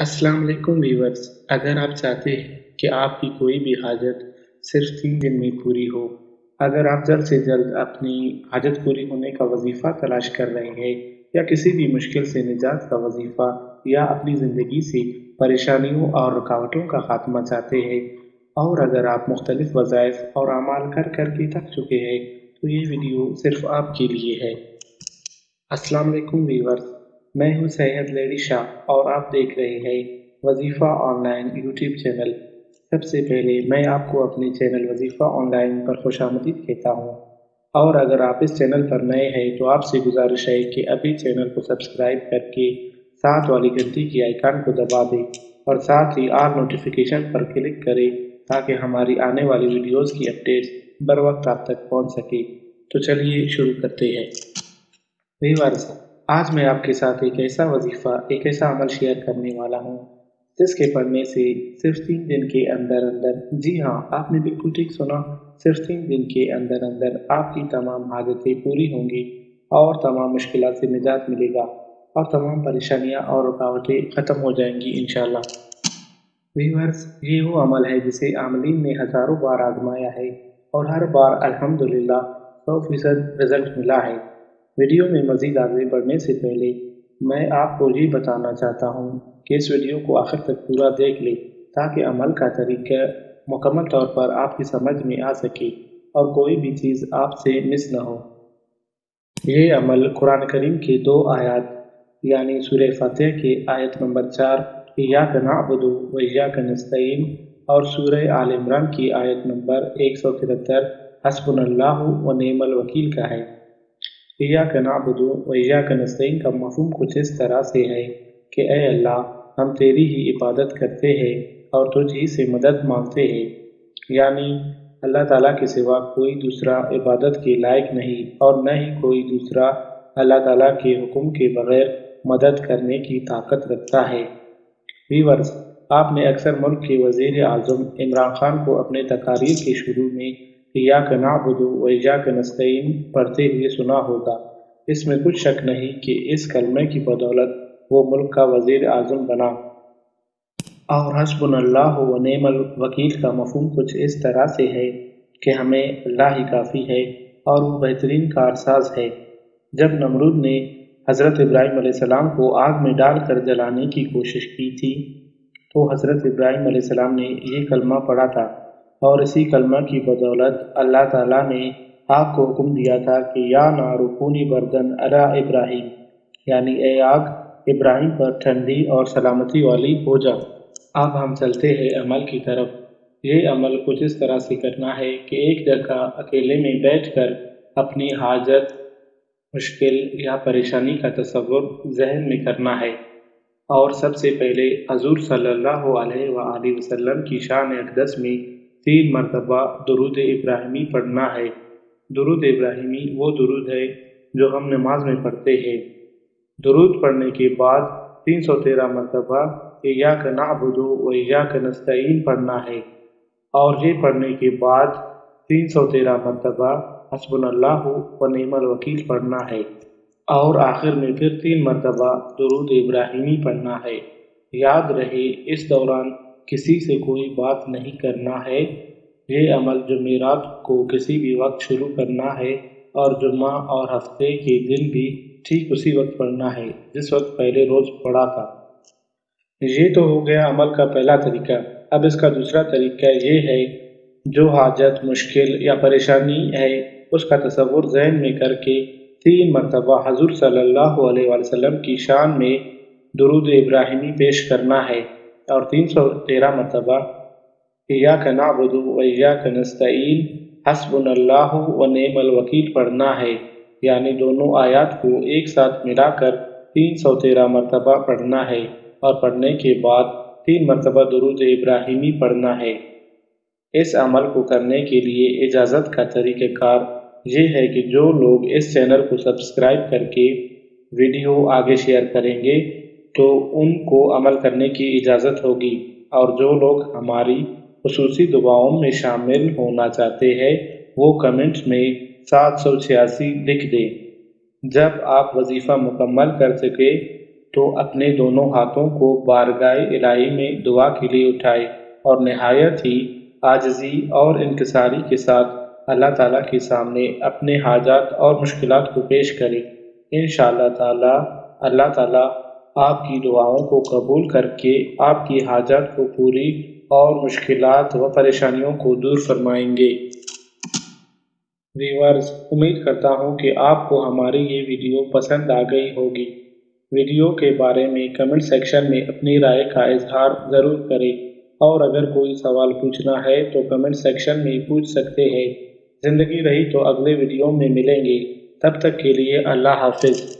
अस्सलाम वालेकुम व्यूअर्स। अगर आप चाहते हैं कि आपकी कोई भी हाजत सिर्फ 3 दिन में पूरी हो, अगर आप जल्द से जल्द अपनी हाजत पूरी होने का वजीफ़ा तलाश कर रहे हैं या किसी भी मुश्किल से निजात का वजीफ़ा या अपनी ज़िंदगी से परेशानियों और रुकावटों का खात्मा चाहते हैं और अगर आप मुख्तलिफ वज़ाइफ और अमाल कर कर के थक चुके हैं तो ये वीडियो सिर्फ आपके लिए है। अस्सलाम वालेकुम व्यूअर्स, मैं हूं सैयद लेडी शाह और आप देख रहे हैं वजीफ़ा ऑनलाइन यूट्यूब चैनल। सबसे पहले मैं आपको अपने चैनल वजीफ़ा ऑनलाइन पर खुशामदीद कहता हूं और अगर आप इस चैनल पर नए हैं तो आपसे गुजारिश है कि अभी चैनल को सब्सक्राइब करके साथ वाली घंटी की आइकन को दबा दें और साथ ही ऑल नोटिफिकेशन पर क्लिक करें ताकि हमारी आने वाली वीडियोज़ की अपडेट्स बर वक्त आप तक पहुँच सके। तो चलिए शुरू करते हैं। व्यूअर्स, आज मैं आपके साथ एक ऐसा वजीफ़ा, एक ऐसा अमल शेयर करने वाला हूँ जिसके पढ़ने से सिर्फ 3 दिन के अंदर अंदर, जी हाँ, आपने बिल्कुल ठीक सुना, सिर्फ 3 दिन के अंदर अंदर आपकी तमाम हाजतें पूरी होंगी और तमाम मुश्किलात से निजात मिलेगा और तमाम परेशानियाँ और रुकावटें ख़त्म हो जाएंगी इंशाल्लाह। व्यूअर्स, ये वो अमल है जिसे आमलीन ने हज़ारों बार आजमाया है और हर बार अल्हम्दुलिल्लाह 100% रिजल्ट मिला है। वीडियो में मज़ीद आगे बढ़ने से पहले मैं आपको ये बताना चाहता हूँ कि इस वीडियो को आखिर तक पूरा देख लें ताकि अमल का तरीका मुकम्मल तौर पर आपकी समझ में आ सके और कोई भी चीज़ आपसे मिस न हो। ये अमल कुरान करीम के 2 आयत यानी सूरह फातिहा के आयत नंबर 4 इय्याका नअबुदु व इय्याका नस्तईन और सूरह आल इमरान की आयत नंबर 173 हस्बुनल्लाहु व निअमल वकील का है। इय्याका नअबुदु व इय्याका नस्तईन का मफ़हूम कुछ इस तरह से है कि ऐ अल्लाह, हम तेरी ही इबादत करते हैं और तुझ ही से मदद मांगते हैं, यानी अल्लाह ताला के सिवा कोई दूसरा इबादत के लायक नहीं और न ही कोई दूसरा अल्लाह ताला के हुक्म के बगैर मदद करने की ताकत रखता है। व्यूअर्स, आपने अक्सर मुल्क के वज़ीर आज़म इमरान खान को अपने तकारीर के शुरू में इय्याका नअबुदु व इय्याका नस्तईन पढ़ते हुए सुना होगा। इसमें कुछ शक नहीं कि इस कलमे की बदौलत वो मुल्क का वज़ीर आज़म बना। और हस्बुनल्लाहु व निअमल वकील का मफ़हूम कुछ इस तरह से है कि हमें अल्लाह ही काफ़ी है और वो बेहतरीन कारसाज है। जब नमरूद ने हज़रत इब्राहीम अलैहिस्सलाम को आग में डालकर जलाने की कोशिश की थी तो हज़रत इब्राहीम अलैहिस्सलाम ने ये कलमा पढ़ा था और इसी कलमा की बदौलत अल्लाह ताला ने आग को हुक्म दिया था कि या नारु कूनी बर्दन अला इब्राहीम, यानी ए आग, इब्राहिम पर ठंडी और सलामती वाली हो जा। अब हम चलते हैं अमल की तरफ। ये अमल कुछ इस तरह से करना है कि एक जगह अकेले में बैठकर अपनी हाजत, मुश्किल या परेशानी का तसव्वुर जहन में करना है और सबसे पहले हजूर सल्लल्लाहु अलैहि वसल्लम की शान अक़दस में 3 मरतबा दुरूद इब्राहिमी पढ़ना है। दुरूद इब्राहिमी वो दुरूद है जो हम नमाज में पढ़ते हैं। दुरूद पढ़ने के बाद 313 मरतबा इय्याका नअबुदु व इय्याका नस्तईन पढ़ना है और ये पढ़ने के बाद 313 मरतबा हस्बुनल्लाहु व निअमल वकील पढ़ना है और आखिर में फिर 3 मरतबा दुरूद इब्राहिमी पढ़ना है। याद रहे, इस दौरान किसी से कोई बात नहीं करना है। ये अमल जुमेरात को किसी भी वक्त शुरू करना है और जुम्मा और हफ्ते के दिन भी ठीक उसी वक्त पढ़ना है जिस वक्त पहले रोज पढ़ा था। ये तो हो गया अमल का पहला तरीका। अब इसका दूसरा तरीका ये है, जो हाजत, मुश्किल या परेशानी है उसका तसव्वुर ज़हन में करके 3 मरतबा हजूर सल्लल्लाहु अलैहि वसल्लम की शान में दुरूद इब्राहिमी पेश करना है और 313 मरतबा इय्याका नअबुदु व इय्याका नस्तईन हस्बुनल्लाहु व निअमल वकील पढ़ना है, यानी दोनों आयत को एक साथ मिलाकर 313 मरतबा पढ़ना है और पढ़ने के बाद 3 मरतबा दुरूद इब्राहिमी पढ़ना है। इस अमल को करने के लिए इजाज़त का तरीक़ाकार ये है कि जो लोग इस चैनल को सब्सक्राइब करके वीडियो आगे शेयर करेंगे तो उनको अमल करने की इजाज़त होगी और जो लोग हमारी खुसूसी दुआओं में शामिल होना चाहते हैं वो कमेंट्स में 786 लिख दें। जब आप वजीफ़ा मुकम्मल कर सके تو اپنے دونوں ہاتھوں کو بارگاہ الہی میں دعا کے لیے اٹھائے اور نہایت ہی عاجزی اور انکساری کے ساتھ اللہ تعالیٰ کے سامنے اپنے حاجات اور مشکلات کو پیش کرے۔ انشاءاللہ تعالیٰ اللہ تعالیٰ آپ کی دعاؤں کو قبول کر کے آپ کی حاجات کو پوری اور مشکلات و پریشانیوں کو دور فرمائیں گے۔ ویورز، امید کرتا ہوں کہ آپ کو ہماری یہ ویڈیو پسند آ گئی ہوگی۔ ویڈیو کے بارے میں کمنٹ سیکشن میں اپنی رائے کا اظہار ضرور کریں، اور اگر کوئی سوال پوچھنا ہے تو کمنٹ سیکشن میں پوچھ سکتے ہیں۔ زندگی رہی تو اگلے ویڈیو میں ملیں گے، تب تک کے لیے اللہ حافظ۔